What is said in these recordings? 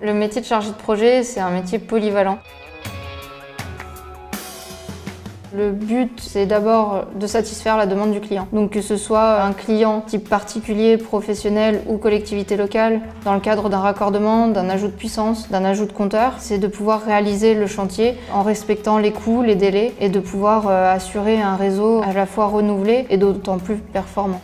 Le métier de chargé de projet, c'est un métier polyvalent. Le but, c'est d'abord de satisfaire la demande du client. Donc que ce soit un client type particulier, professionnel ou collectivité locale, dans le cadre d'un raccordement, d'un ajout de puissance, d'un ajout de compteur, c'est de pouvoir réaliser le chantier en respectant les coûts, les délais et de pouvoir assurer un réseau à la fois renouvelé et d'autant plus performant.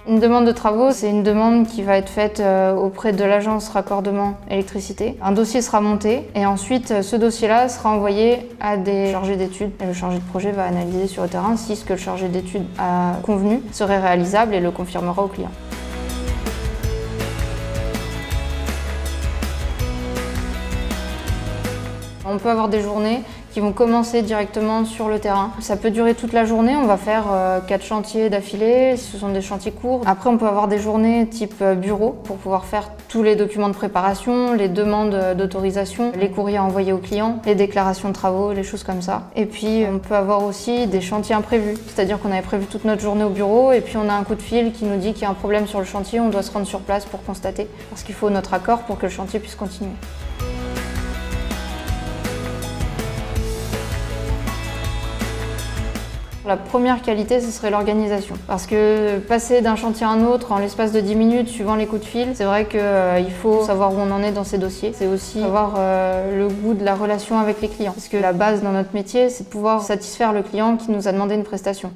Une demande de travaux, c'est une demande qui va être faite auprès de l'agence raccordement électricité. Un dossier sera monté et ensuite ce dossier-là sera envoyé à des chargés d'études. Et le chargé de projet va analyser sur le terrain si ce que le chargé d'études a convenu serait réalisable et le confirmera au client. On peut avoir des journées qui vont commencer directement sur le terrain. Ça peut durer toute la journée, on va faire 4 chantiers d'affilée, ce sont des chantiers courts. Après on peut avoir des journées type bureau pour pouvoir faire tous les documents de préparation, les demandes d'autorisation, les courriers envoyés aux clients, les déclarations de travaux, les choses comme ça. Et puis on peut avoir aussi des chantiers imprévus, c'est-à-dire qu'on avait prévu toute notre journée au bureau et puis on a un coup de fil qui nous dit qu'il y a un problème sur le chantier, on doit se rendre sur place pour constater, parce qu'il faut notre accord pour que le chantier puisse continuer. La première qualité, ce serait l'organisation. Parce que passer d'un chantier à un autre en l'espace de 10 minutes, suivant les coups de fil, c'est vrai qu'il faut savoir où on en est dans ces dossiers. C'est aussi avoir le goût de la relation avec les clients. Parce que la base dans notre métier, c'est de pouvoir satisfaire le client qui nous a demandé une prestation.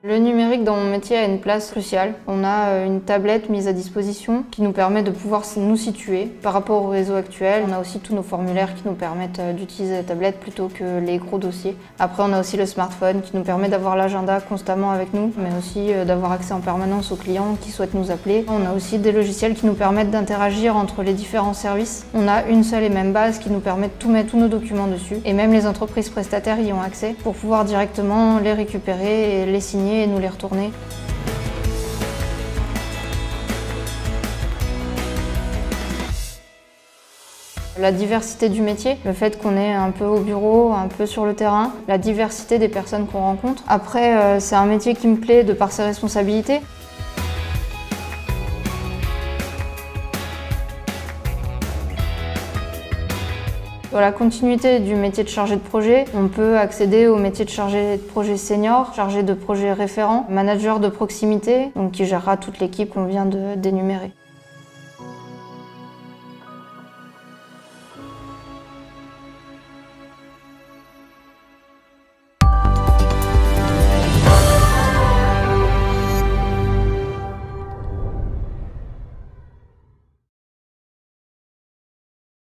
Le numérique dans mon métier a une place cruciale. On a une tablette mise à disposition qui nous permet de pouvoir nous situer par rapport au réseau actuel. On a aussi tous nos formulaires qui nous permettent d'utiliser la tablette plutôt que les gros dossiers. Après, on a aussi le smartphone qui nous permet d'avoir l'agenda constamment avec nous, mais aussi d'avoir accès en permanence aux clients qui souhaitent nous appeler. On a aussi des logiciels qui nous permettent d'interagir entre les différents services. On a une seule et même base qui nous permet de tout mettre tous nos documents dessus. Et même les entreprises prestataires y ont accès pour pouvoir directement les récupérer et les signer et nous les retourner. La diversité du métier, le fait qu'on est un peu au bureau, un peu sur le terrain, la diversité des personnes qu'on rencontre. Après, c'est un métier qui me plaît de par ses responsabilités. Dans la continuité du métier de chargé de projet, on peut accéder au métier de chargé de projet senior, chargé de projet référent, manager de proximité, donc qui gérera toute l'équipe qu'on vient d'énumérer.